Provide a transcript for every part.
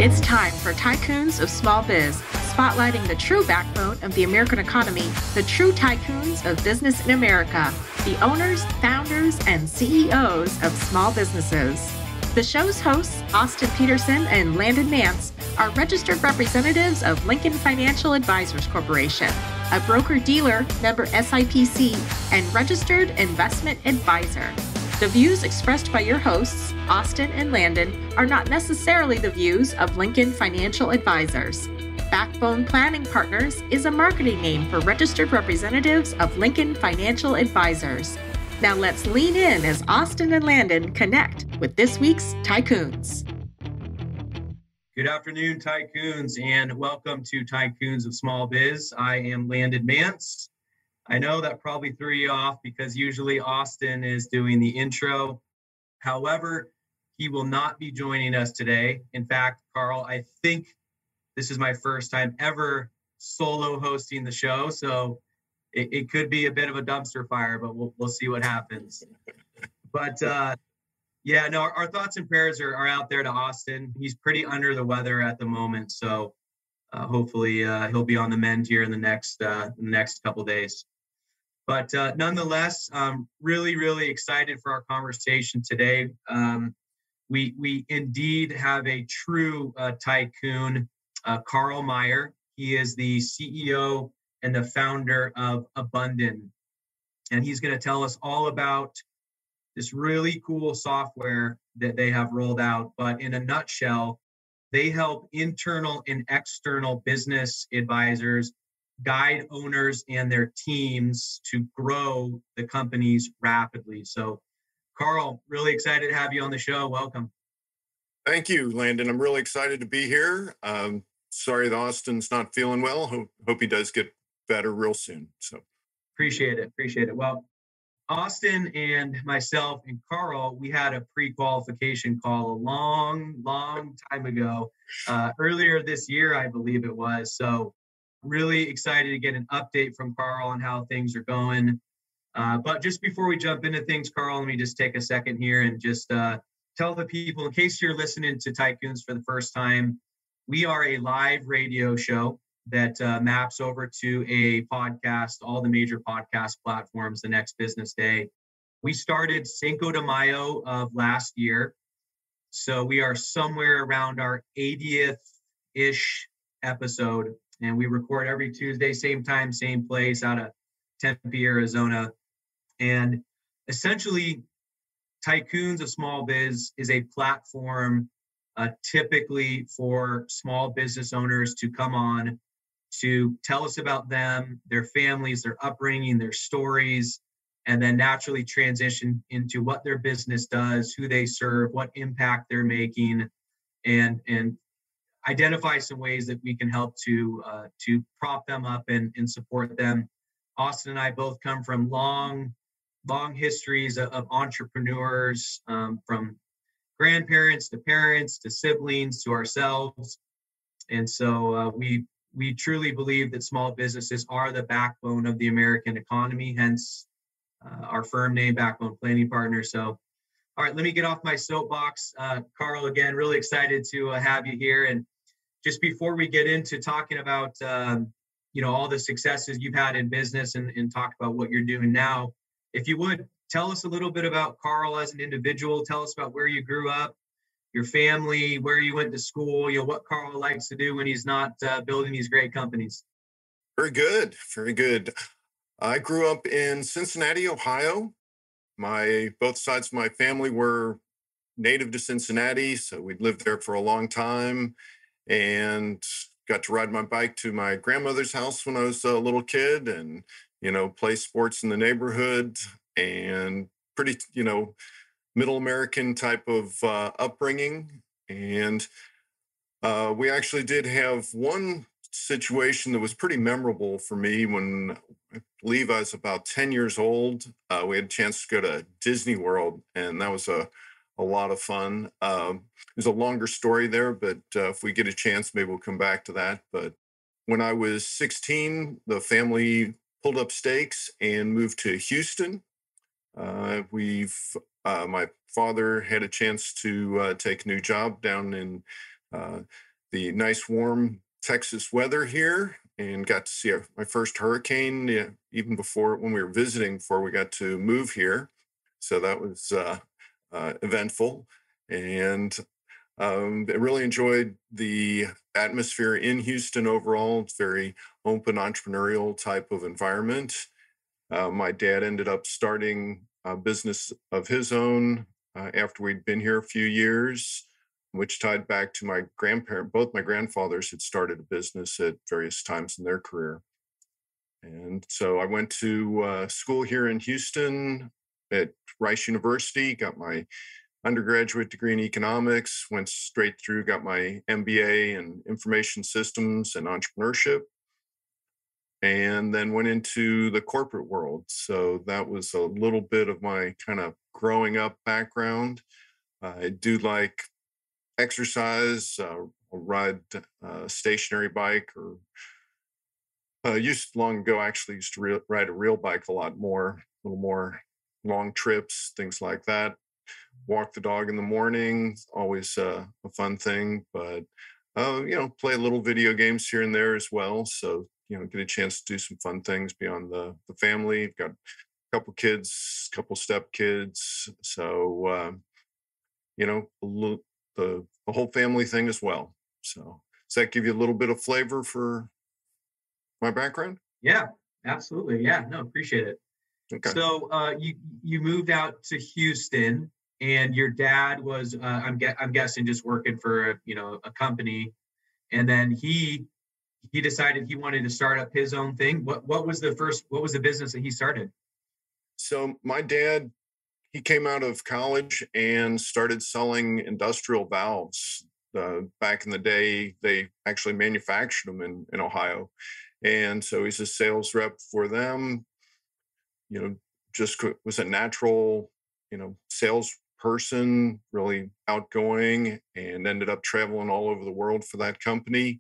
It's time for Tycoons of Small Biz, spotlighting the true backbone of the American economy, the true tycoons of business in America, the owners, founders, and CEOs of small businesses. The show's hosts, Austin Peterson and Landon Mance, are registered representatives of Lincoln Financial Advisors Corporation, a broker-dealer, member SIPC, and registered investment advisor. The views expressed by your hosts, Austin and Landon, are not necessarily the views of Lincoln Financial Advisors. Backbone Planning Partners is a marketing name for registered representatives of Lincoln Financial Advisors. Now let's lean in as Austin and Landon connect with this week's Tycoons. Good afternoon, Tycoons, and welcome to Tycoons of Small Biz. I am Landon Mance. I know that probably threw you off because usually Austin is doing the intro. However, he will not be joining us today. In fact, Karl, I think this is my first time ever solo hosting the show, so it could be a bit of a dumpster fire, but we'll see what happens. But our thoughts and prayers are out there to Austin. He's pretty under the weather at the moment, so hopefully he'll be on the mend here in the next couple days. But nonetheless, really, really excited for our conversation today. We indeed have a true tycoon, Karl Maier. He is the CEO and the founder of Abunden. And he's going to tell us all about this really cool software that they have rolled out. But in a nutshell, they help internal and external business advisors guide owners and their teams to grow the companies rapidly. So, Karl, really excited to have you on the show. Welcome. Thank you, Landon. I'm really excited to be here. Sorry that Austin's not feeling well. Hope he does get better real soon. So, appreciate it. Well, Austin and myself and Karl, we had a pre-qualification call a long time ago, earlier this year, I believe it was. So really excited to get an update from Karl on how things are going. But just before we jump into things, Karl, let me just take a second here and just tell the people, in case you're listening to Tycoons for the first time, we are a live radio show that maps over to a podcast, all the major podcast platforms the next business day. We started Cinco de Mayo of last year. So we are somewhere around our 80th-ish episode. And we record every Tuesday, same time, same place, out of Tempe, Arizona. And essentially, Tycoons of Small Biz is a platform typically for small business owners to come on to tell us about them, their families, their upbringing, their stories, and then naturally transition into what their business does, who they serve, what impact they're making, and identify some ways that we can help to prop them up and support them. Austin and I both come from long histories of entrepreneurs, from grandparents to parents to siblings to ourselves. And so we truly believe that small businesses are the backbone of the American economy, hence our firm name, Backbone Planning Partners. So, all right, let me get off my soapbox. Karl, again, really excited to have you here. And just before we get into talking about, all the successes you've had in business and talk about what you're doing now, if you would, tell us a little bit about Karl as an individual. Tell us about where you grew up, your family, where you went to school, what Karl likes to do when he's not building these great companies. Very good. Very good. I grew up in Cincinnati, Ohio. Both sides of my family were native to Cincinnati, so we'd lived there for a long time and got to ride my bike to my grandmother's house when I was a little kid and, play sports in the neighborhood and pretty, middle American type of upbringing. And we actually did have one situation that was pretty memorable for me when I believe I was about 10 years old. We had a chance to go to Disney World, and that was a lot of fun. There's a longer story there, but if we get a chance, maybe we'll come back to that. But when I was 16, the family pulled up stakes and moved to Houston. My father had a chance to take a new job down in the nice warm Texas weather here and got to see my first hurricane, even before when we were visiting, before we got to move here. So that was eventful. And I really enjoyed the atmosphere in Houston overall. It's very open, entrepreneurial type of environment. My dad ended up starting a business of his own after we'd been here a few years, which tied back to my grandparent. Both my grandfathers had started a business at various times in their career. And so I went to school here in Houston at Rice University, got my undergraduate degree in economics, went straight through, got my MBA in information systems and entrepreneurship, and then went into the corporate world. So that was a little bit of my kind of growing up background. I do like exercise, ride a stationary bike, or long ago actually used to ride a real bike a lot more, a little more long trips, things like that. Walk the dog in the morning, always a fun thing, but play a little video games here and there as well. So, get a chance to do some fun things beyond the family. Got a couple kids, couple step kids. So, the whole family thing as well. So does that give you a little bit of flavor for my background? Yeah, absolutely. Yeah, no, appreciate it. Okay. So you moved out to Houston, and your dad was I'm guessing just working for a company, and then he decided he wanted to start up his own thing. What was the business that he started? So my dad, he came out of college and started selling industrial valves. Back in the day, they actually manufactured them in Ohio, and so he's a sales rep for them. Just was a natural, salesperson, really outgoing, and ended up traveling all over the world for that company.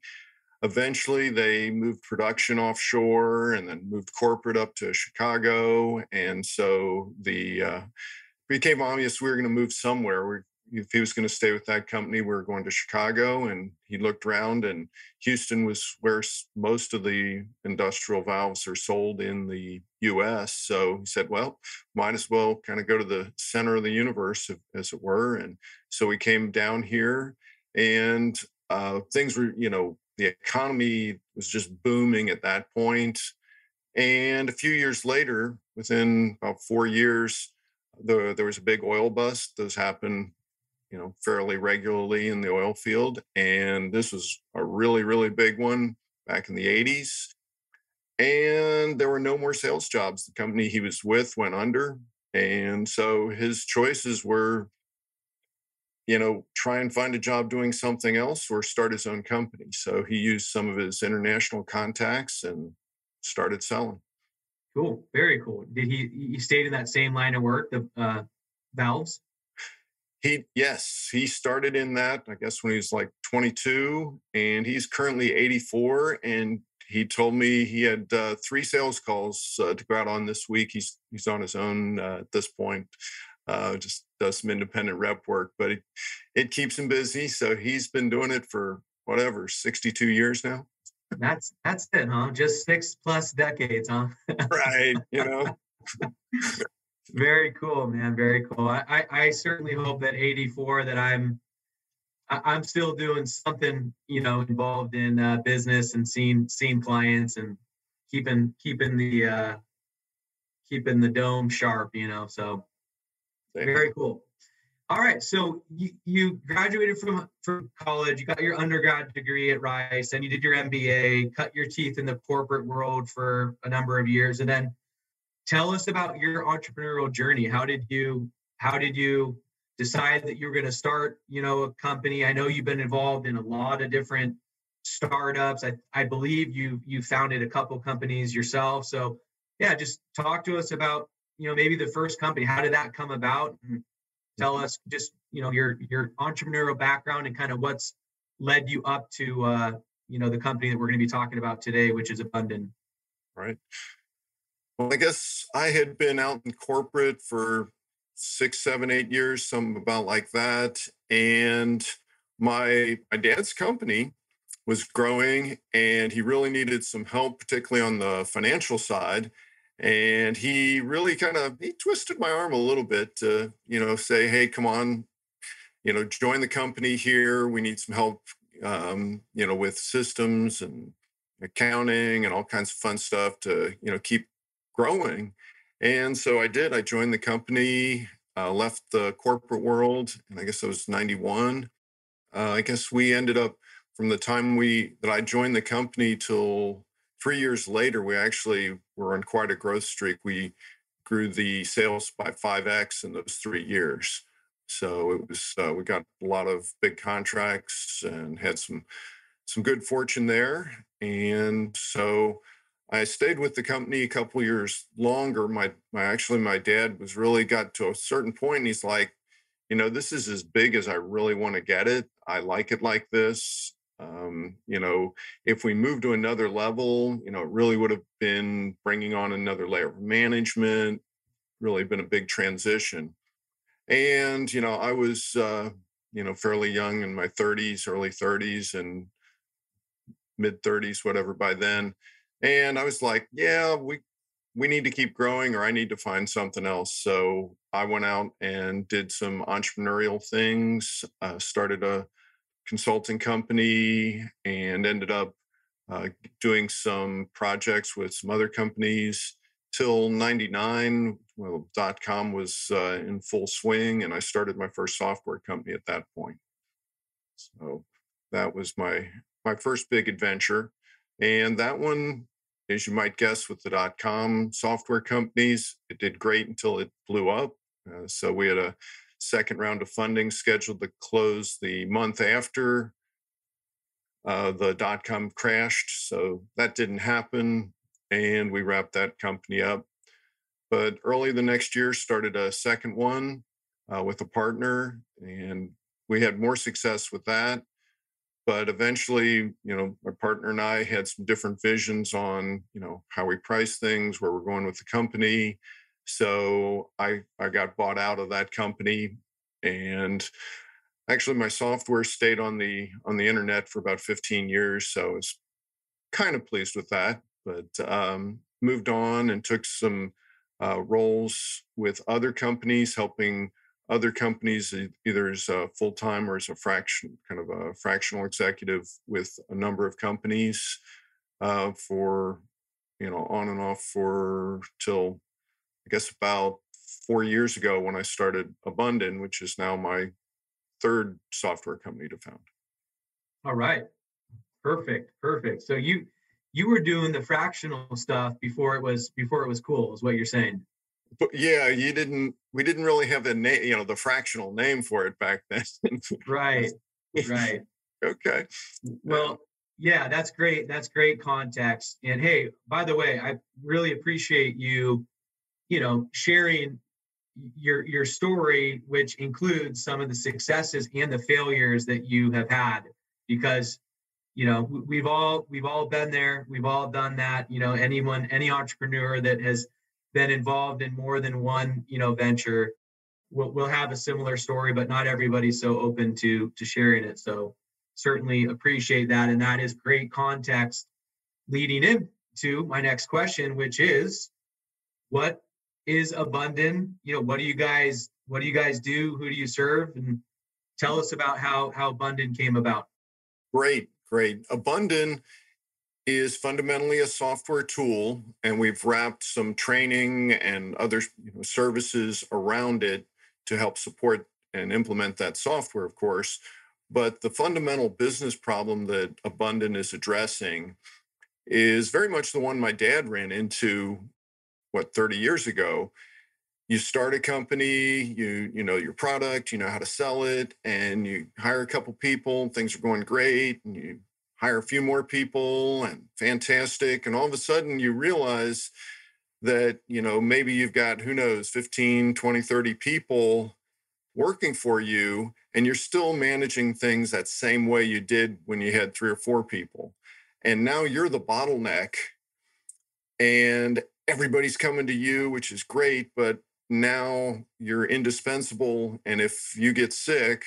Eventually, they moved production offshore and then moved corporate up to Chicago. And so became obvious we were going to move somewhere. If he was going to stay with that company, we were going to Chicago. And he looked around, and Houston was where most of the industrial valves are sold in the U.S. So he said, well, might as well kind of go to the center of the universe, as it were. And so we came down here, and things were, the economy was just booming at that point. And a few years later, within about 4 years, there was a big oil bust. Those happen, fairly regularly in the oil field. And this was a really, really big one back in the 80s. And there were no more sales jobs. The company he was with went under. And so his choices were, try and find a job doing something else or start his own company. So he used some of his international contacts and started selling. Cool. Very cool. Did he stayed in that same line of work, the valves? Yes, he started in that, I guess, when he was like 22, and he's currently 84. And he told me he had 3 sales calls to go out on this week. He's on his own at this point. Just does some independent rep work, but it keeps him busy. So he's been doing it for 62 years now. That's it, huh? Just 6+ decades, huh? Right. Very cool, man. Very cool. I certainly hope that 84 that I'm still doing something, involved in business and seeing clients and keeping the dome sharp, so very cool. All right. So you graduated from college, you got your undergrad degree at Rice, and you did your MBA, cut your teeth in the corporate world for a number of years. And then tell us about your entrepreneurial journey. How did you decide that you were going to start, a company? I know you've been involved in a lot of different startups. I believe you founded a couple companies yourself. So yeah, just talk to us about, maybe the first company. How did that come about? And tell us just, your entrepreneurial background and kind of what's led you up to, the company that we're going to be talking about today, which is Abunden. Right. Well, I guess I had been out in corporate for 6, 7, 8 years, something about like that. And My dad's company was growing, and he really needed some help, particularly on the financial side. And he really he twisted my arm a little bit to, say, hey, come on, join the company here. We need some help, with systems and accounting and all kinds of fun stuff to, keep growing. And so I did. I joined the company, left the corporate world, and I guess I was 91. I guess we ended up from the time that I joined the company till 3 years later, we actually were on quite a growth streak. We grew the sales by 5x in those 3 years. So it was we got a lot of big contracts and had some good fortune there. And so I stayed with the company a couple years longer. My dad was really got to a certain point, and he's like, this is as big as I really want to get it. I like it like this. If we move to another level, it really would have been bringing on another layer of management, really been a big transition. And, I was, fairly young in my 30s, early 30s and mid 30s, whatever by then. And I was like, yeah, we need to keep growing, or I need to find something else. So I went out and did some entrepreneurial things, started a consulting company, and ended up uh, doing some projects with some other companies till 99. Well, .com was in full swing, and I started my first software company at that point. So that was my first big adventure. And that one, as you might guess, with the .com software companies, it did great until it blew up. So we had a second round of funding scheduled to close the month after the .com crashed. So that didn't happen, and we wrapped that company up. But early the next year, started a second one with a partner, and we had more success with that. But eventually, my partner and I had some different visions on, how we price things, where we're going with the company. So I got bought out of that company, and actually my software stayed on the internet for about 15 years. So I was kind of pleased with that, but moved on and took some roles with other companies, helping other companies either as a full-time or as a fractional executive with a number of companies for, on and off for till I guess about 4 years ago when I started Abunden, which is now my third software company to found. All right. Perfect. So you were doing the fractional stuff before it was cool, is what you're saying. But yeah, we didn't really have the name, the fractional name for it back then. Right. Okay. Well, yeah, that's great. That's great context. And hey, by the way, I really appreciate you, sharing your story, which includes some of the successes and the failures that you have had, because we've all been there, we've all done that. Any entrepreneur that has been involved in more than one venture will have a similar story, but not everybody's so open to sharing it. So certainly appreciate that, and that is great context leading into my next question, which is, what is Abunden? What do you guys do? Who do you serve? And tell us about how Abunden came about. Great. Abunden is fundamentally a software tool, and we've wrapped some training and other services around it to help support and implement that software, of course. But the fundamental business problem that Abunden is addressing is very much the one my dad ran into, 30 years ago. You start a company, you know your product, you know how to sell it, and you hire a couple people, things are going great, and you hire a few more people, and fantastic. And all of a sudden you realize that, maybe you've got, who knows, 15, 20, 30 people working for you, and you're still managing things that same way you did when you had 3 or 4 people. And now you're the bottleneck, and everybody's coming to you, which is great, but now you're indispensable. And if you get sick,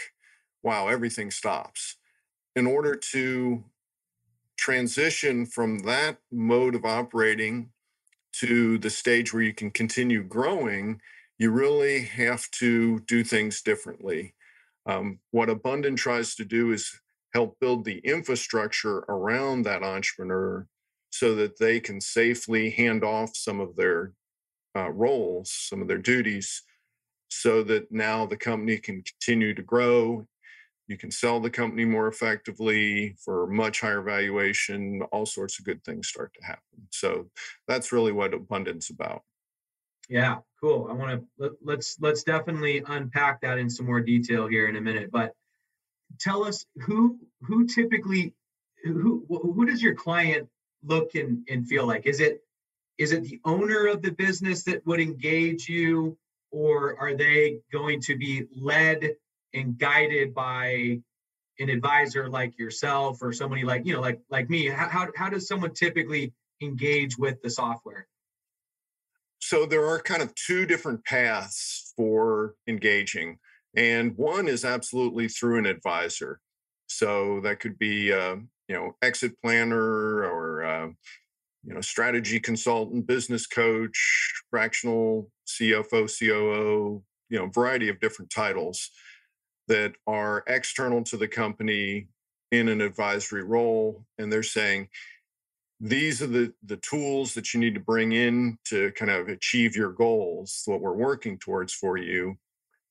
wow, everything stops. In order to transition from that mode of operating to the stage where you can continue growing, you really have to do things differently. What Abunden tries to do is help build the infrastructure around that entrepreneur so that they can safely hand off some of their roles, some of their duties, so that now the company can continue to grow. You can sell the company more effectively for much higher valuation. All sorts of good things start to happen. So that's really what Abunden's about. Yeah, cool. I want to let's definitely unpack that in some more detail here in a minute. But tell us who typically who does your client look and feel like? Is it the owner of the business that would engage you, or are they going to be led and guided by an advisor like yourself or somebody like, like me? How does someone typically engage with the software? So there are kind of two different paths for engaging. And one is absolutely through an advisor. So that could be, exit planner or, strategy consultant, business coach, fractional CFO, COO, variety of different titles that are external to the company in an advisory role. And they're saying, these are the tools that you need to bring in to kind of achieve your goals, what we're working towards for you.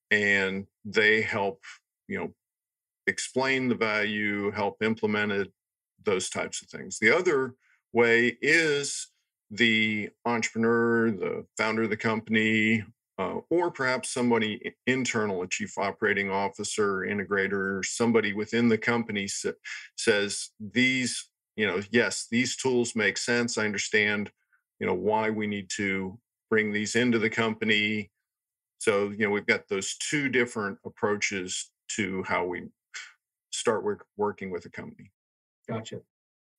And they help, explain the value, help implement it, those types of things. The other way is the entrepreneur, the founder of the company, or perhaps somebody internal, a chief operating officer, integrator, somebody within the company says these, yes, these tools make sense. I understand, why we need to bring these into the company. So, we've got those two different approaches to how we start working with a company. Gotcha.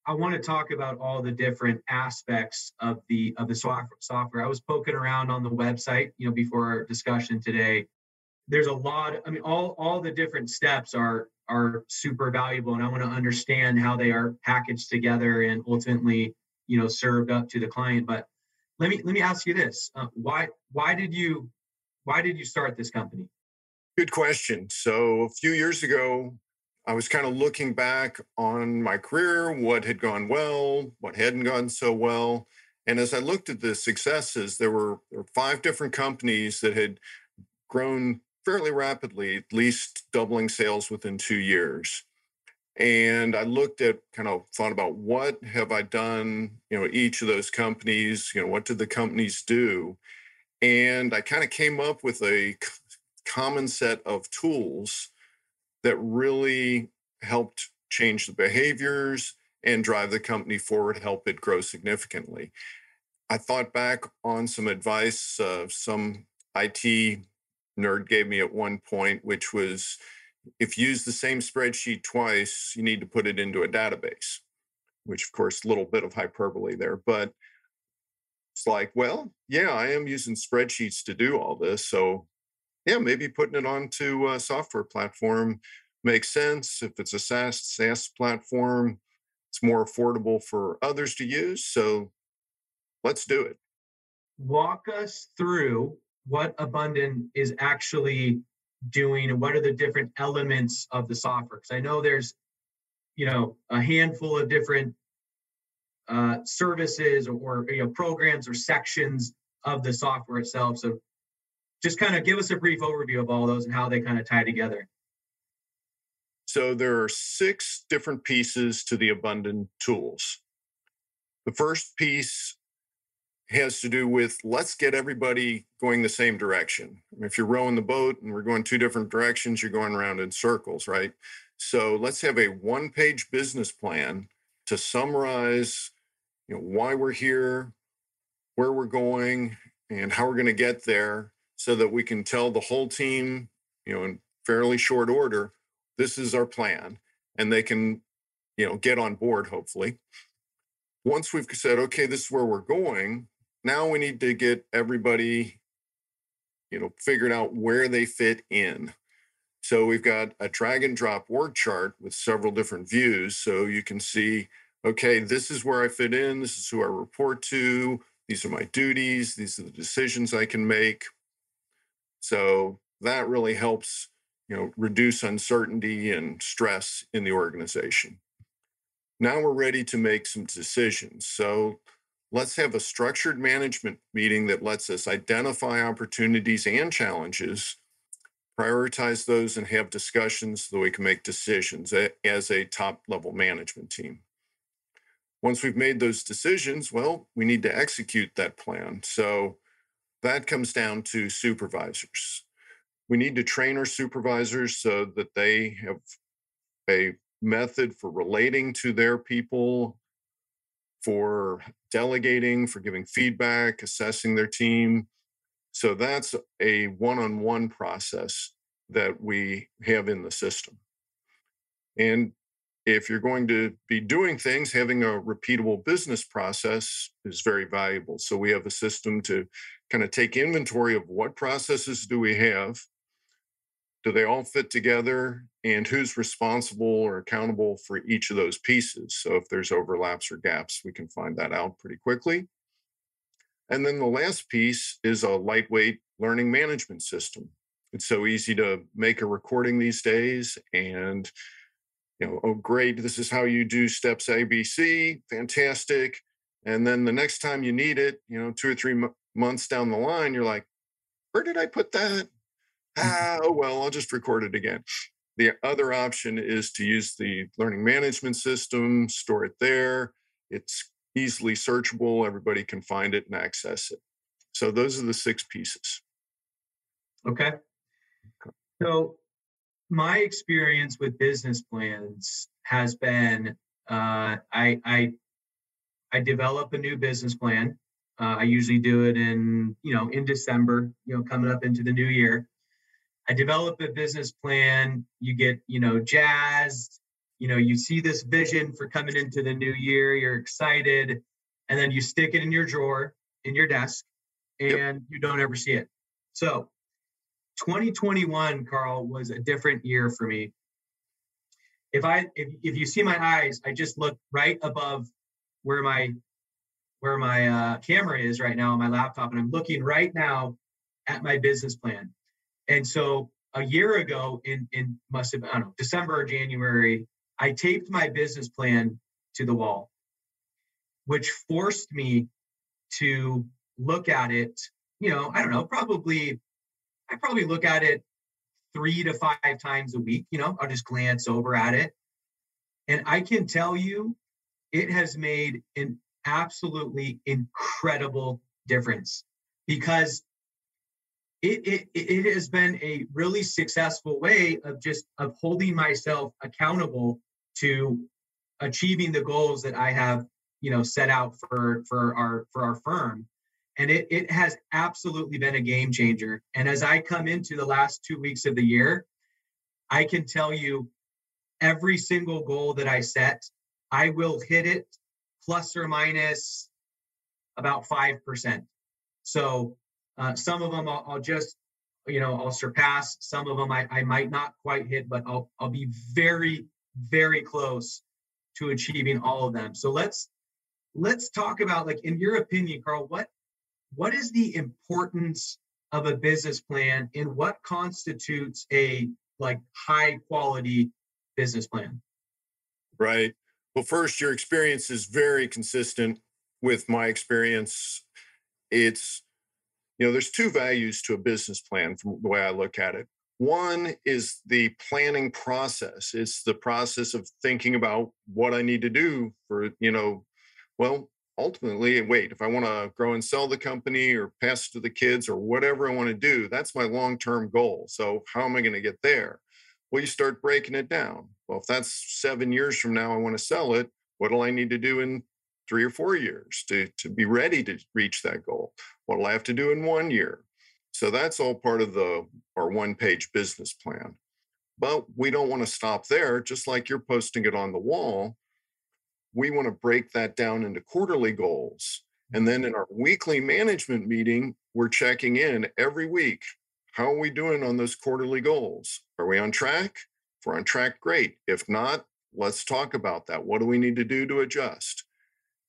I want to talk about all the different aspects of the software. I was poking around on the website, before our discussion today. There's a lot. All the different steps are super valuable, and I want to understand how they are packaged together and ultimately, served up to the client. But let me ask you this: why did you start this company? Good question. So a few years ago, I was kind of looking back on my career, what had gone well, what hadn't gone so well. And as I looked at the successes, there were 5 different companies that had grown fairly rapidly, at least doubling sales within 2 years. And I looked at, kind of thought about, what have I done, each of those companies, what did the companies do? And I kind of came up with a common set of tools that really helped change the behaviors and drive the company forward, help it grow significantly. I thought back on some advice some IT nerd gave me at one point, which was, if you use the same spreadsheet twice, you need to put it into a database, which of course, a little bit of hyperbole there, but it's like, well, yeah, I am using spreadsheets to do all this. So yeah, maybe putting it onto a software platform makes sense. If it's a SaaS platform, it's more affordable for others to use. So let's do it. Walk us through what Abunden is actually doing and what are the different elements of the software. Because I know there's, a handful of different services or programs or sections of the software itself. So just kind of give us a brief overview of all those and how they kind of tie together. So there are 6 different pieces to the Abunden tools. The first piece has to do with, let's get everybody going the same direction. If you're rowing the boat and we're going 2 different directions, you're going around in circles, right? So let's have a 1-page business plan to summarize, why we're here, where we're going, and how we're going to get there, so that we can tell the whole team, in fairly short order, this is our plan, and they can, get on board, hopefully. Once we've said, okay, this is where we're going, now we need to get everybody, figured out where they fit in. So we've got a drag and drop org chart with several different views. So you can see, okay, this is where I fit in. This is who I report to. These are my duties. These are the decisions I can make. So that really helps, reduce uncertainty and stress in the organization. Now we're ready to make some decisions. So let's have a structured management meeting that lets us identify opportunities and challenges, prioritize those, and have discussions so that we can make decisions as a top level management team. Once we've made those decisions, well, we need to execute that plan. So that comes down to supervisors. We need to train our supervisors so that they have a method for relating to their people, for delegating, for giving feedback, assessing their team. So that's a one-on-one process that we have in the system. And if you're going to be doing things, having a repeatable business process is very valuable. So we have a system to kind of take inventory of what processes do we have, do they all fit together, and who's responsible or accountable for each of those pieces. So if there's overlaps or gaps, we can find that out pretty quickly. And then the last piece is a lightweight learning management system. It's so easy to make a recording these days and, oh, great, this is how you do steps ABC, fantastic. And then the next time you need it, 2 or 3 months down the line, you're like, where did I put that? Oh, well, I'll just record it again. The other option is to use the learning management system, store it there. It's easily searchable. Everybody can find it and access it. So those are the 6 pieces. Okay. So my experience with business plans has been, I develop a new business plan. I usually do it in December, coming up into the new year. I develop a business plan. You get, jazzed. You see this vision for coming into the new year. You're excited, and then you stick it in your drawer, in your desk, and you don't ever see it. So 2021, Karl, was a different year for me. If you see my eyes, I just look right above where my camera is right now on my laptop, and I'm looking right now at my business plan. And so a year ago, in must have, I don't know, December or January, I taped my business plan to the wall, which forced me to look at it. I don't know, I probably look at it 3 to 5 times a week. I'll just glance over at it. And I can tell you, it has made an absolutely incredible difference, because it has been a really successful way of holding myself accountable to achieving the goals that I have, set out for our firm. And it has absolutely been a game changer. And as I come into the last 2 weeks of the year, I can tell you every single goal that I set, I will hit it plus or minus about 5%. So some of them I'll just, I'll surpass. Some of them I might not quite hit, but I'll be very, very close to achieving all of them. So let's talk about, like, in your opinion, Karl, what is the importance of a business plan, and what constitutes a high quality business plan? Right. Well, first, your experience is very consistent with my experience. It's, there's 2 values to a business plan from the way I look at it. One is the planning process. It's the process of thinking about what I need to do for, ultimately, if I want to grow and sell the company or pass it to the kids or whatever I want to do, that's my long-term goal. So how am I going to get there? Well, you start breaking it down. Well, if that's 7 years from now, I want to sell it, what do I need to do in 3 or 4 years to be ready to reach that goal? What do I have to do in 1 year? So that's all part of our one-page business plan. But we don't want to stop there. Just like you're posting it on the wall, we want to break that down into quarterly goals. And then in our weekly management meeting, we're checking in every week. How are we doing on those quarterly goals? Are we on track? If we're on track, great. If not, let's talk about that. What do we need to do to adjust?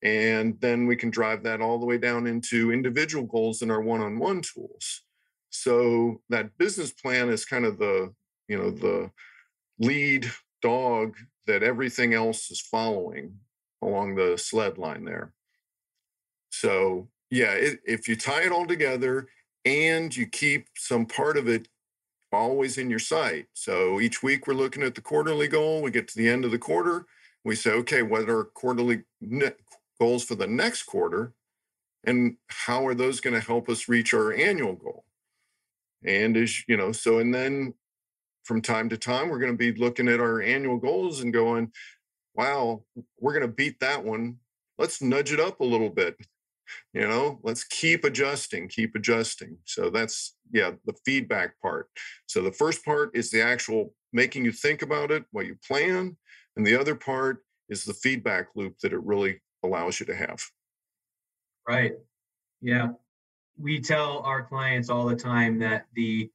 And then we can drive that all the way down into individual goals in our one-on-one tools. So that business plan is kind of the lead dog that everything else is following along the sled line there. So yeah, if you tie it all together and you keep some part of it always in your sight. So each week we're looking at the quarterly goal. We get to the end of the quarter. We say, okay, what are quarterly goals for the next quarter? And how are those going to help us reach our annual goal? And and then from time to time, we're going to be looking at our annual goals and going, wow, we're going to beat that one. Let's nudge it up a little bit. Let's keep adjusting. So that's, the feedback part. So the first part is the actual making you think about it, what you plan. And the other part is the feedback loop that it really allows you to have. Right. Yeah. We tell our clients all the time that because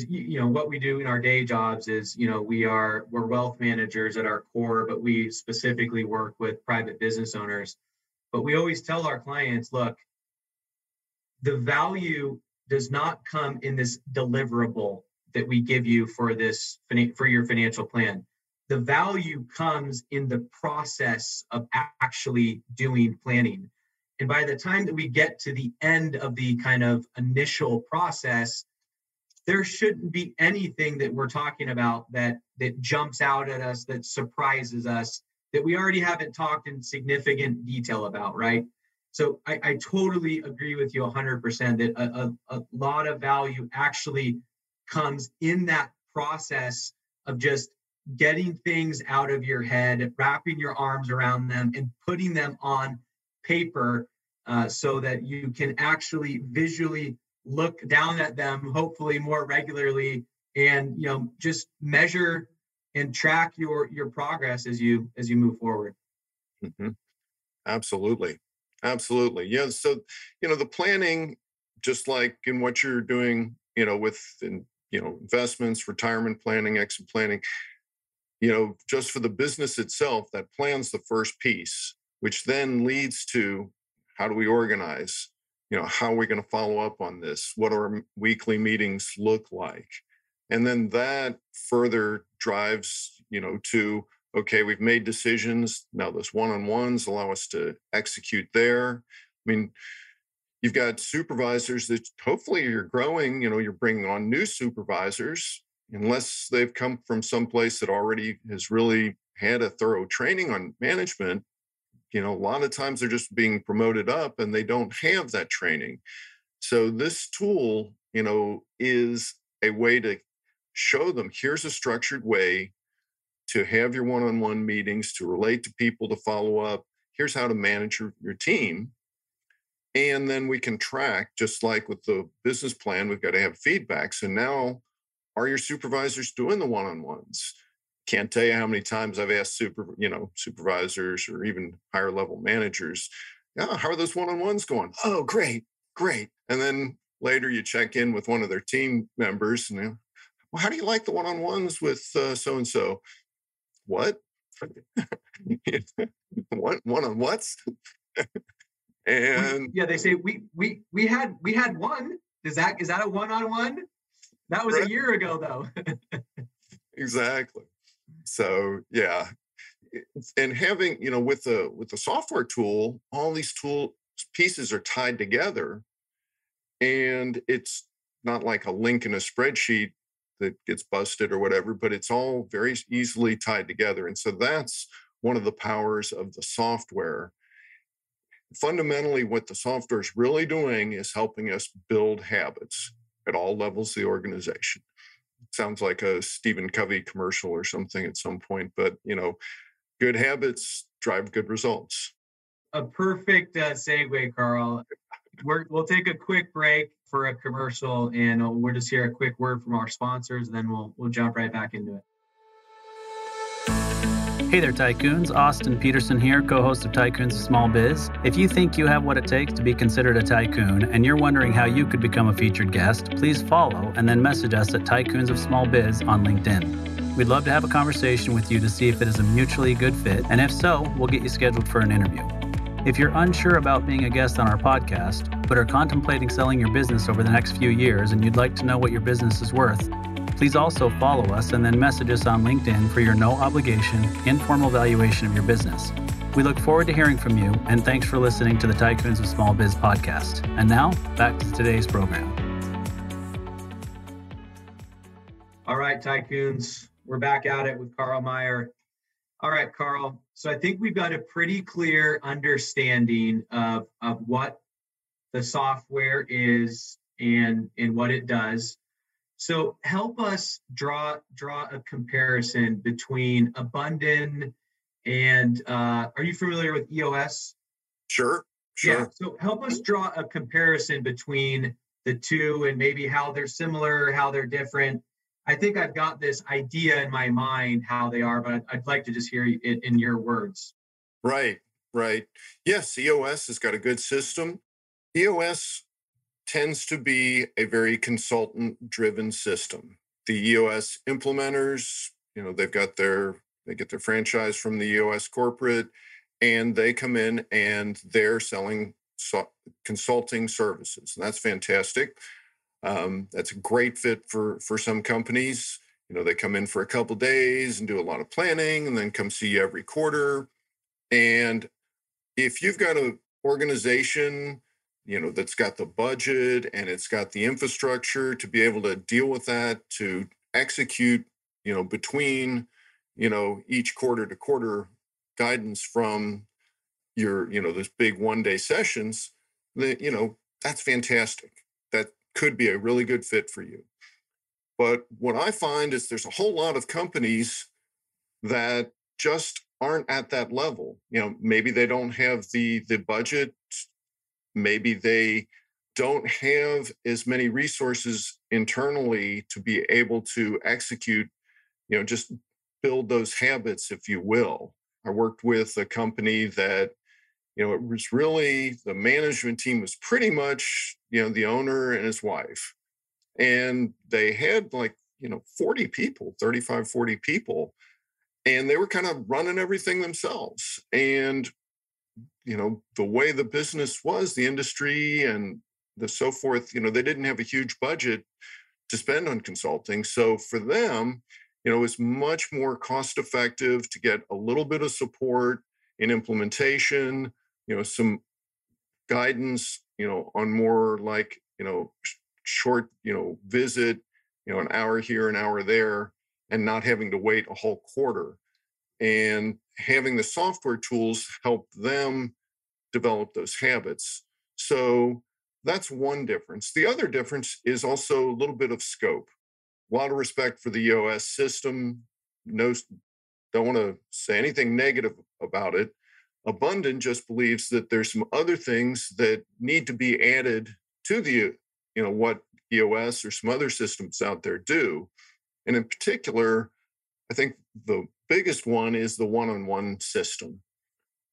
what we do in our day jobs is, we're wealth managers at our core, but we specifically work with private business owners. But we always tell our clients, look, the value does not come in this deliverable that we give you for your financial plan. The value comes in the process of actually doing planning. And by the time that we get to the end of the kind of initial process, there shouldn't be anything that we're talking about that jumps out at us, that surprises us, that we already haven't talked in significant detail about, right? So I totally agree with you 100% that a lot of value actually comes in that process of just getting things out of your head, wrapping your arms around them and putting them on paper so that you can actually visually look down at them, hopefully more regularly, and just measure and track your progress as you move forward. Mm-hmm. Absolutely. Yeah. So, the planning, just like in what you're doing, with investments, retirement planning, exit planning, just for the business itself, that plan's the first piece, which then leads to how do we organize? How are we going to follow up on this? What do our weekly meetings look like? And then that further drives, to, okay, we've made decisions. Now those one-on-ones allow us to execute there. I mean, you've got supervisors that hopefully you're growing, you're bringing on new supervisors, unless they've come from someplace that already has really had a thorough training on management. A lot of times they're just being promoted up and they don't have that training. So this tool, is a way to show them, here's a structured way to have your one-on-one meetings, to relate to people, to follow up. Here's how to manage your team. And then we can track, just like with the business plan, we've got to have feedback. So now, are your supervisors doing the one-on-ones? Can't tell you how many times I've asked supervisors or even higher level managers, how are those one-on-ones going? Oh, great. And then later you check in with one of their team members and well, how do you like the one-on-ones with so-and-so? What? What one-on-whats? And they say we had one. Is that a one-on-one? That was a year ago though. Exactly. So yeah, and having with the software tool, all these tool pieces are tied together, and it's not like a link in a spreadsheet that gets busted or whatever, but it's all very easily tied together. And so that's one of the powers of the software. Fundamentally, what the software is really doing is helping us build habits at all levels of the organization. Sounds like a Stephen Covey commercial or something at some point, but good habits drive good results. A perfect segue, Karl. We'll take a quick break for a commercial, and we'll just hear a quick word from our sponsors, and then we'll jump right back into it. Hey there, Tycoons. Austin Peterson here, co-host of Tycoons of Small Biz. If you think you have what it takes to be considered a tycoon and you're wondering how you could become a featured guest, please follow and then message us at Tycoons of Small Biz on LinkedIn. We'd love to have a conversation with you to see if it is a mutually good fit, and if so, we'll get you scheduled for an interview. If you're unsure about being a guest on our podcast, but are contemplating selling your business over the next few years and you'd like to know what your business is worth, please also follow us and then message us on LinkedIn for your no-obligation, informal valuation of your business. We look forward to hearing from you, and thanks for listening to the Tycoons of Small Biz podcast. And now, back to today's program. All right, Tycoons, we're back at it with Karl Maier. All right, Karl. So I think we've got a pretty clear understanding of what the software is and what it does. So help us draw a comparison between Abunden and are you familiar with EOS? Sure. Yeah. So help us draw a comparison between the two and maybe how they're similar, how they're different. I think I've got this idea in my mind how they are, but I'd like to just hear it in your words. Right. Yes, EOS has got a good system. EOS tends to be a very consultant-driven system. The EOS implementers, they get their franchise from the EOS corporate, and they come in and they're selling consulting services, and that's fantastic. That's a great fit for some companies. They come in for a couple days and do a lot of planning, and then come see you every quarter. And if you've got an organization that's got the budget and it's got the infrastructure to be able to deal with that, to execute, between, each quarter to quarter guidance from your, those big one-day sessions, that's fantastic. That could be a really good fit for you. But what I find is there's a whole lot of companies that just aren't at that level. Maybe they don't have the budget. Maybe they don't have as many resources internally to be able to execute, just build those habits, if you will. I worked with a company that, it was really, the management team was pretty much, the owner and his wife. And they had 40 people, 35, 40 people, and they were kind of running everything themselves. And the way the business was, the industry and the so forth, they didn't have a huge budget to spend on consulting. So for them, it was much more cost effective to get a little bit of support in implementation, some guidance, on more short, visit, an hour here, an hour there, and not having to wait a whole quarter. And having the software tools help them develop those habits. So that's one difference. The other difference is also a little bit of scope. A lot of respect for the EOS system. No, don't want to say anything negative about it. Abunden just believes that there's some other things that need to be added to the, what EOS or some other systems out there do. And in particular, I think the biggest one is the one-on-one system.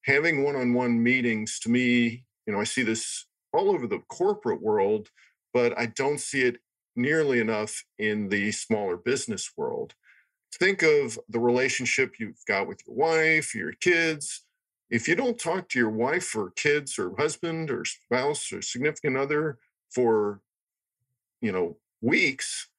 Having one-on-one meetings, to me, I see this all over the corporate world, but I don't see it nearly enough in the smaller business world. Think of the relationship you've got with your wife, your kids. If you don't talk to your wife or kids or husband or spouse or significant other for, weeks,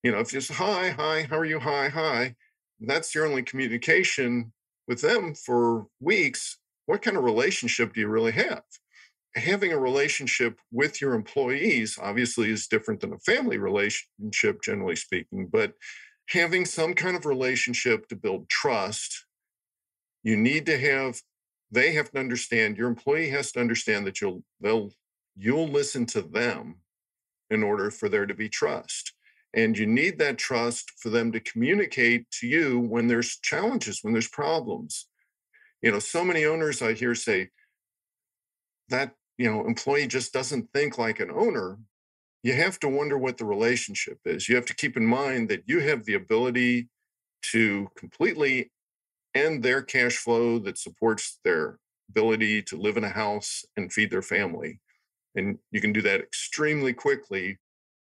if you say, hi, how are you? Hi, that's your only communication with them for weeks. What kind of relationship do you really have? Having a relationship with your employees obviously is different than a family relationship, generally speaking, but having some kind of relationship to build trust, you need to have, they have to understand, your employee has to understand that you'll listen to them in order for there to be trust. And you need that trust for them to communicate to you when there's challenges, when there's problems. So many owners I hear say that, employee just doesn't think like an owner. You have to wonder what the relationship is. You have to keep in mind that you have the ability to completely and their cash flow that supports their ability to live in a house and feed their family. And you can do that extremely quickly.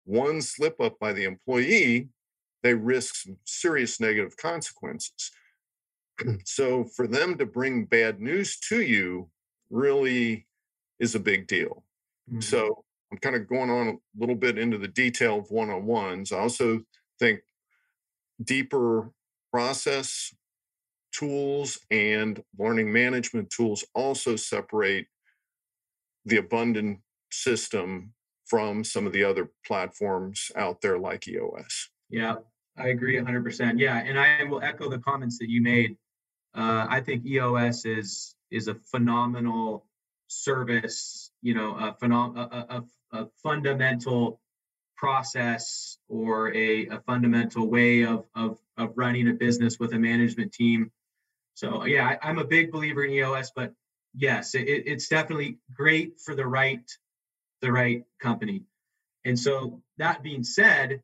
One slip up by the employee, they risk some serious negative consequences. So for them to bring bad news to you really is a big deal. Mm-hmm. So I'm kind of going on a little bit into the detail of one-on-ones. I also think deeper process tools and learning management tools also separate the Abunden system from some of the other platforms out there like EOS. Yeah, I agree 100%. Yeah, and I will echo the comments that you made. I think EOS is a phenomenal service, a fundamental process or a fundamental way of running a business with a management team. So yeah, I'm a big believer in EOS, but yes, it's definitely great for the right company. And so that being said,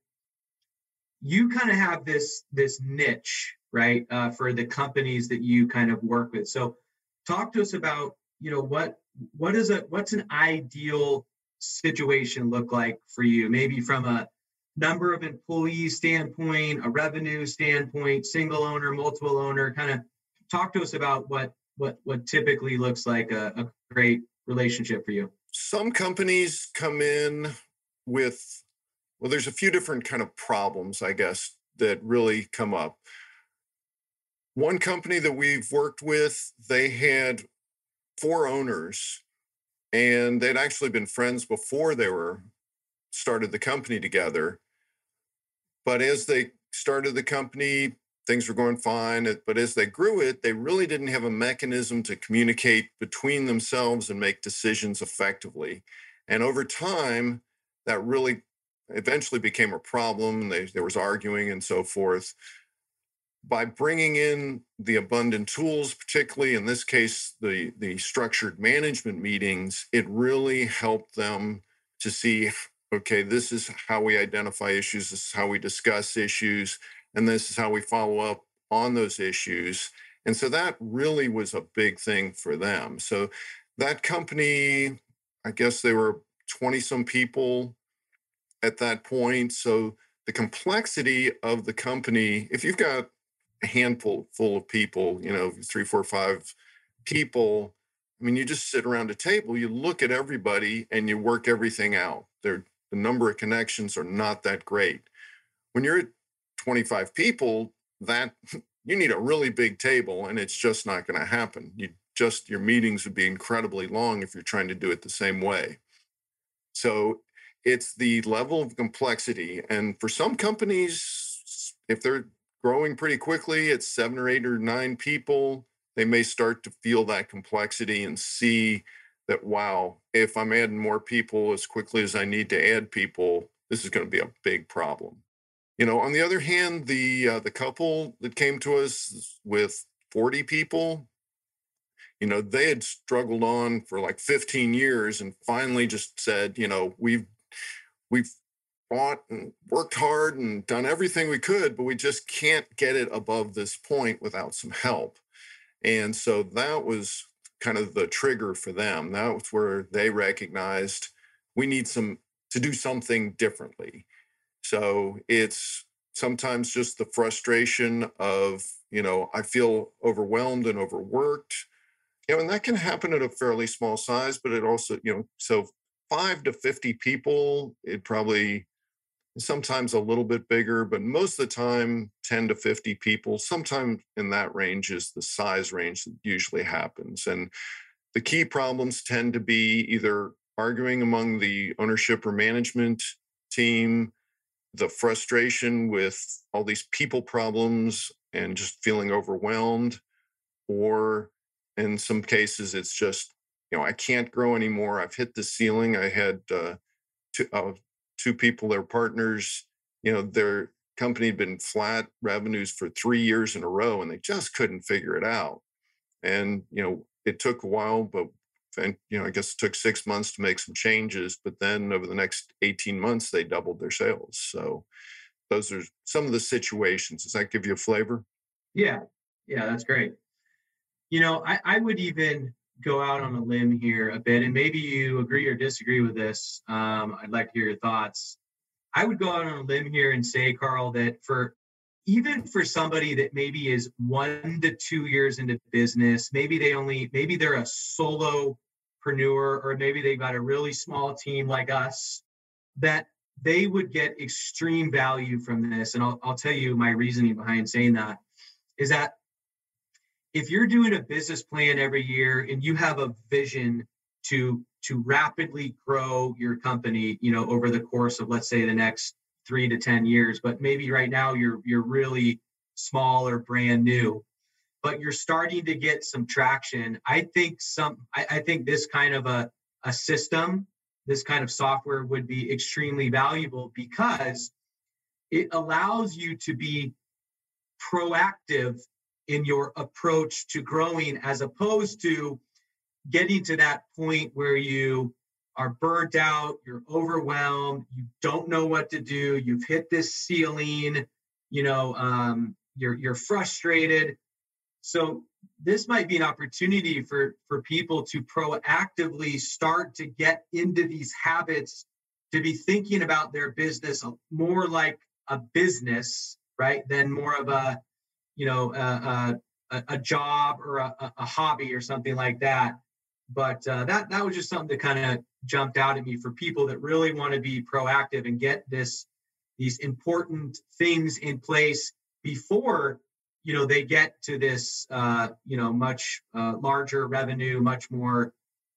you kind of have this niche, right, for the companies that you kind of work with. So talk to us about, what's an ideal situation look like for you? Maybe from a number of employees standpoint, a revenue standpoint, single owner, multiple owner. Kind of talk to us about what typically looks like a great relationship for you. Some companies come in with, well, there's a few different kind of problems, I guess, that really come up. One company that we've worked with, they had 4 owners, and they'd actually been friends before they started the company together. But as they started the company, things were going fine. But as they grew it, they really didn't have a mechanism to communicate between themselves and make decisions effectively. And over time, that really eventually became a problem. There was arguing and so forth. By bringing in the Abunden tools, particularly in this case, the structured management meetings, it really helped them to see, okay, this is how we identify issues, this is how we discuss issues, and this is how we follow up on those issues. And so that really was a big thing for them. So that company, I guess they were 20-some people at that point. So the complexity of the company, if you've got a handful of people, 3, 4, 5 people, I mean, you just sit around a table, you look at everybody and you work everything out. The number of connections are not that great. When you're at 25 people, that you need a really big table, and it's just not going to happen. Your meetings would be incredibly long if you're trying to do it the same way. So it's the level of complexity. And for some companies, if they're growing pretty quickly, it's 7 or 8 or 9 people, they may start to feel that complexity and see that, wow, if I'm adding more people as quickly as I need to add people, this is going to be a big problem. On the other hand, the couple that came to us with 40 people, they had struggled on for like 15 years and finally just said, we've fought and worked hard and done everything we could, but we just can't get it above this point without some help. And so that was kind of the trigger for them. That was where they recognized we need to do something differently. So it's sometimes just the frustration of, I feel overwhelmed and overworked. And that can happen at a fairly small size, but it also, so 5 to 50 people, it probably sometimes a little bit bigger, but most of the time, 10 to 50 people, sometime in that range is the size range that usually happens. And the key problems tend to be either arguing among the ownership or management team, the frustration with all these people problems and just feeling overwhelmed, or in some cases, it's just, I can't grow anymore. I've hit the ceiling. I had two people, their partners, their company had been flat revenues for 3 years in a row, and they just couldn't figure it out. And, it took a while, but, I guess it took 6 months to make some changes. But then over the next 18 months, they doubled their sales. So those are some of the situations. Does that give you a flavor? Yeah. Yeah, that's great. I would even go out on a limb here a bit, and maybe you agree or disagree with this. I'd like to hear your thoughts. I would go out on a limb here and say, Karl, that even for somebody that maybe is 1 to 2 years into business, maybe they're a solopreneur, or maybe they've got a really small team like us, that they would get extreme value from this. And I'll tell you my reasoning behind saying that is that if you're doing a business plan every year and you have a vision to rapidly grow your company, over the course of, let's say, the next 3 to 10 years, but maybe right now you're really small or brand new, but you're starting to get some traction. I think this kind of a system, this kind of software would be extremely valuable because it allows you to be proactive in your approach to growing, as opposed to getting to that point where you are burnt out, you're overwhelmed, you don't know what to do, you've hit this ceiling, you're frustrated. So this might be an opportunity for people to proactively start to get into these habits, to be thinking about their business more like a business, right, than more of a a job or a hobby or something like that. But that was just something that kind of jumped out at me for people that really want to be proactive and get these important things in place before they get to this much larger revenue, much more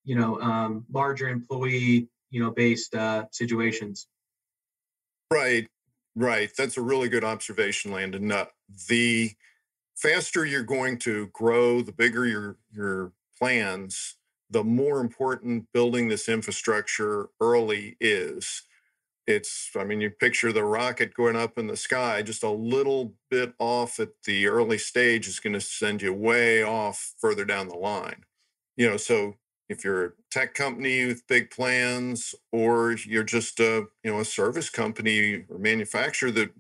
larger employee based situations. Right. That's a really good observation, Landon. The faster you're going to grow, the bigger your plans, the more important building this infrastructure early is. You picture the rocket going up in the sky, just a little bit off at the early stage is going to send you way off further down the line. So if you're a tech company with big plans, or you're just a service company or manufacturer that,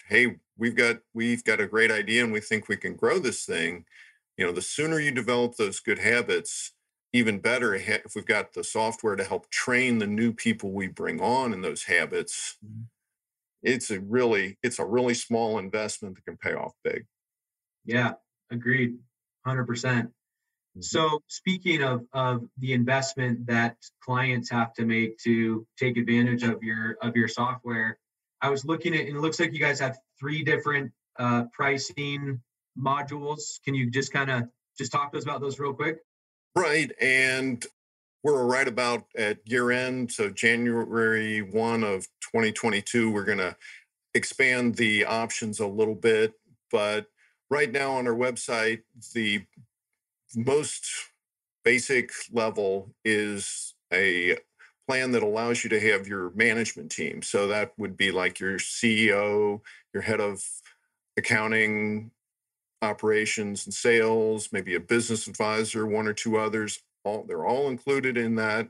hey, we've got a great idea and we think we can grow this thing, the sooner you develop those good habits, even better if we've got the software to help train the new people we bring on in those habits. It's a really small investment that can pay off big. Yeah, agreed, 100%. So speaking of the investment that clients have to make to take advantage of your software, I was looking at, and it looks like you guys have 3 different pricing modules. Can you just kind of talk to us about those real quick? Right. And we're right about at year end. So January 1 of 2022, we're going to expand the options a little bit. But right now on our website, the most basic level is a plan that allows you to have your management team. So that would be like your CEO, your head of accounting, operations and sales, maybe a business advisor, 1 or 2 others. They're all included in that,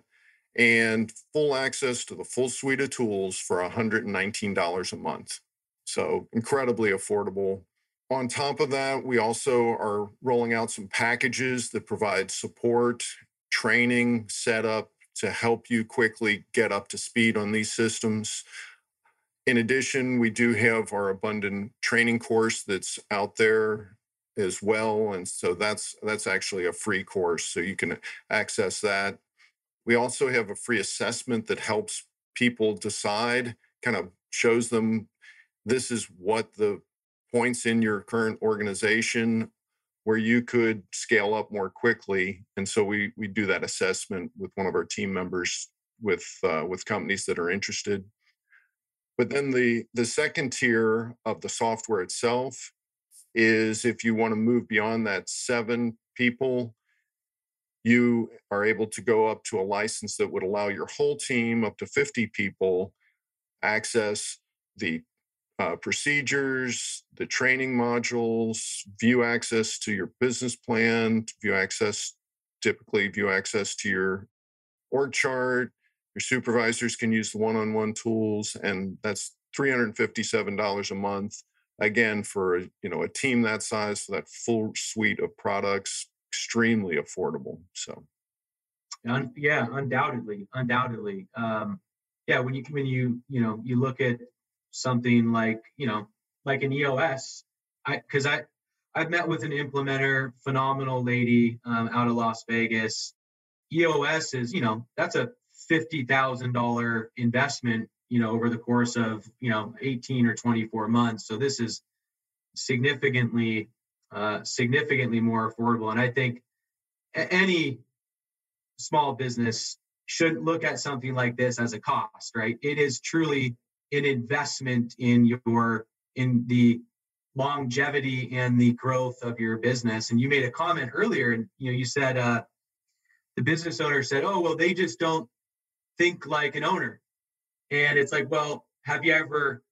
and full access to the full suite of tools for $119 a month. So incredibly affordable. On top of that, we also are rolling out some packages that provide support, training, setup to help you quickly get up to speed on these systems. In addition, we do have our Abunden training course that's out there as well. And so that's actually a free course, so you can access that. We also have a free assessment that helps people decide, kind of shows them this is what the points in your current organization where you could scale up more quickly. And so we do that assessment with one of our team members with companies that are interested. But then the second tier of the software itself is if you want to move beyond that 7 people, you are able to go up to a license that would allow your whole team, up to 50 people, access the procedures, the training modules, view access to your business plan, typically view access to your org chart. Your supervisors can use the one-on-one tools, and that's $357 a month. again, for a team that size, for that full suite of products, extremely affordable. So, yeah, undoubtedly. Yeah, when you look at something like like an EOS, I've met with an implementer, phenomenal lady out of Las Vegas. EOS is that's a $50,000 investment over the course of 18 or 24 months. So this is significantly more affordable, and I think any small business should look at something like this as a cost, right? It is truly an investment in the longevity and the growth of your business. And you made a comment earlier, and you said the business owner said, "Oh, well, they just don't think like an owner." And it's like, well, have you ever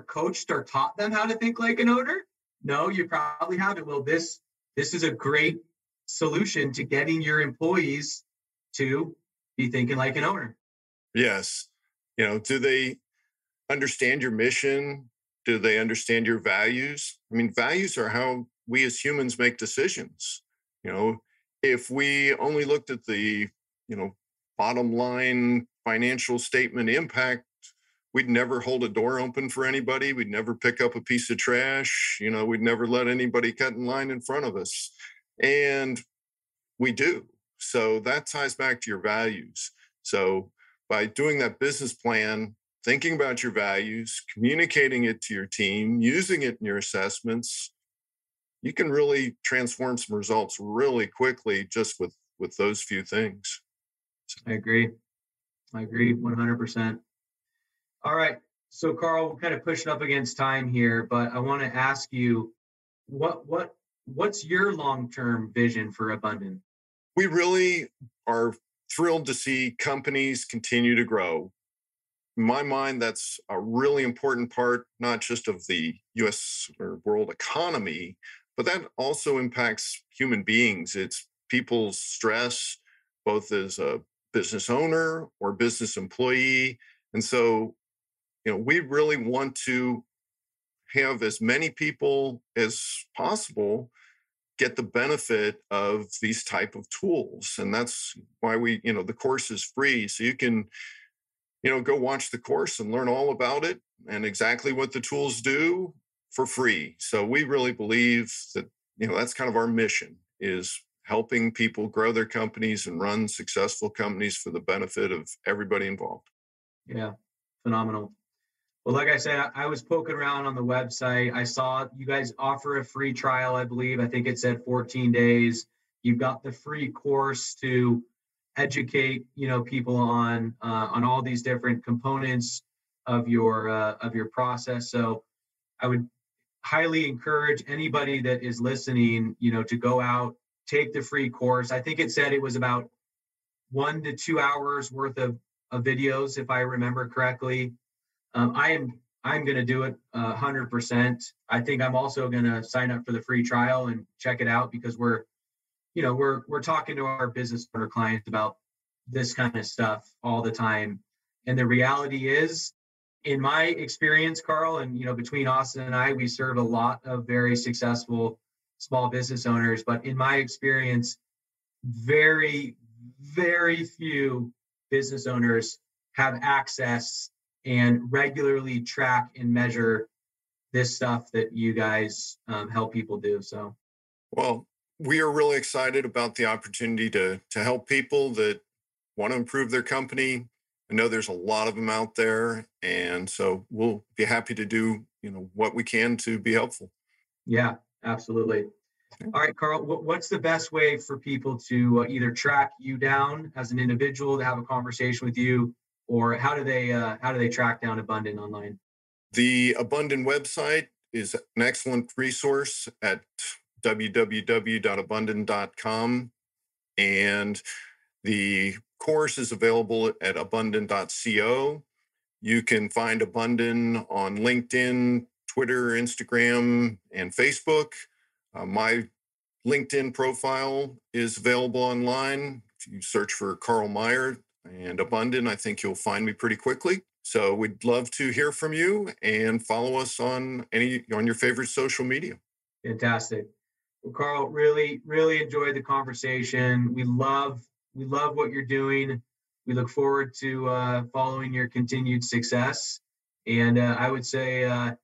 coached or taught them how to think like an owner? No, you probably haven't. Well, this is a great solution to getting your employees to be thinking like an owner. Yes. Do they understand your mission? Do they understand your values? I mean, values are how we as humans make decisions. If we only looked at the, bottom line financial statement impact, we'd never hold a door open for anybody. We'd never pick up a piece of trash. We'd never let anybody cut in line in front of us. And we do. So that ties back to your values. So by doing that business plan, thinking about your values, communicating it to your team, using it in your assessments, you can really transform some results really quickly just with those few things. I agree 100%. All right. So Karl, we're kind of pushing up against time here, but I want to ask you, what's your long-term vision for Abunden? We really are thrilled to see companies continue to grow. In my mind, that's a really important part, not just of the U.S. or world economy, but that also impacts human beings. It's people's stress, both as a business owner or business employee. And so, we really want to have as many people as possible get the benefit of these type of tools. And that's why the course is free. So you can, go watch the course and learn all about it and exactly what the tools do for free. So we really believe that, that's kind of our mission, is helping people grow their companies and run successful companies for the benefit of everybody involved. Yeah, phenomenal. Well, like I said, I was poking around on the website. I saw you guys offer a free trial, I believe. I think it said 14 days. You've got the free course to educate, people on all these different components of your process. So I would highly encourage anybody that is listening, to go out, take the free course. I think it said it was about 1 to 2 hours worth of videos, if I remember correctly. I'm going to do it 100%. I think I'm also going to sign up for the free trial and check it out, because we're talking to our business owner clients about this kind of stuff all the time. And the reality is, in my experience, Karl, and between Austin and I, we serve a lot of very successful small business owners. But in my experience, very, very few business owners have access and regularly track and measure this stuff that you guys help people do. So, well, we are really excited about the opportunity to help people that want to improve their company. I know there's a lot of them out there, and so we'll be happy to do what we can to be helpful. Yeah, absolutely. All right, Karl, what's the best way for people to either track you down as an individual, to have a conversation with you, or how do they track down Abunden online? The Abunden website is an excellent resource at www.abunden.com, and the course is available at abunden.co. You can find Abunden on LinkedIn, Twitter, Instagram, and Facebook. My LinkedIn profile is available online. If you search for Karl Maier and Abunden, I think you'll find me pretty quickly. So we'd love to hear from you, and follow us on your favorite social media. Fantastic. Well, Karl, really, really enjoyed the conversation. We love what you're doing. We look forward to following your continued success. And I would say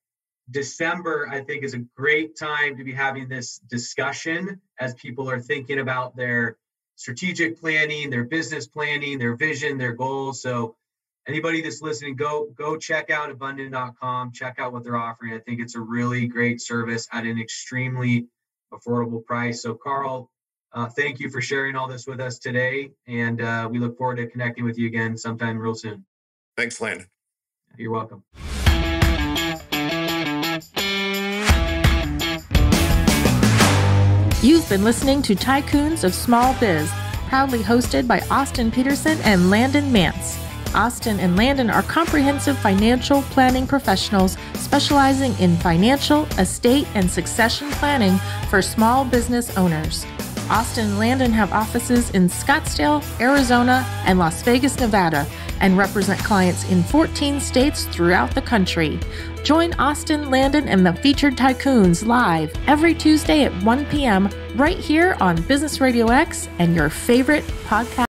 December, I think, is a great time to be having this discussion as people are thinking about their strategic planning, their business planning, their vision, their goals. So anybody that's listening, go check out Abunden.com, check out what they're offering. I think it's a really great service at an extremely affordable price. So Karl, thank you for sharing all this with us today. And we look forward to connecting with you again sometime real soon. Thanks, Landon. You're welcome. You've been listening to Tycoons of Small Biz, proudly hosted by Austin Peterson and Landon Mance. Austin and Landon are comprehensive financial planning professionals specializing in financial, estate, and succession planning for small business owners. Austin and Landon have offices in Scottsdale, Arizona, and Las Vegas, Nevada, and represent clients in 14 states throughout the country. Join Austin, Landon, and the featured Tycoons live every Tuesday at 1 p.m. right here on Business RadioX and your favorite podcast.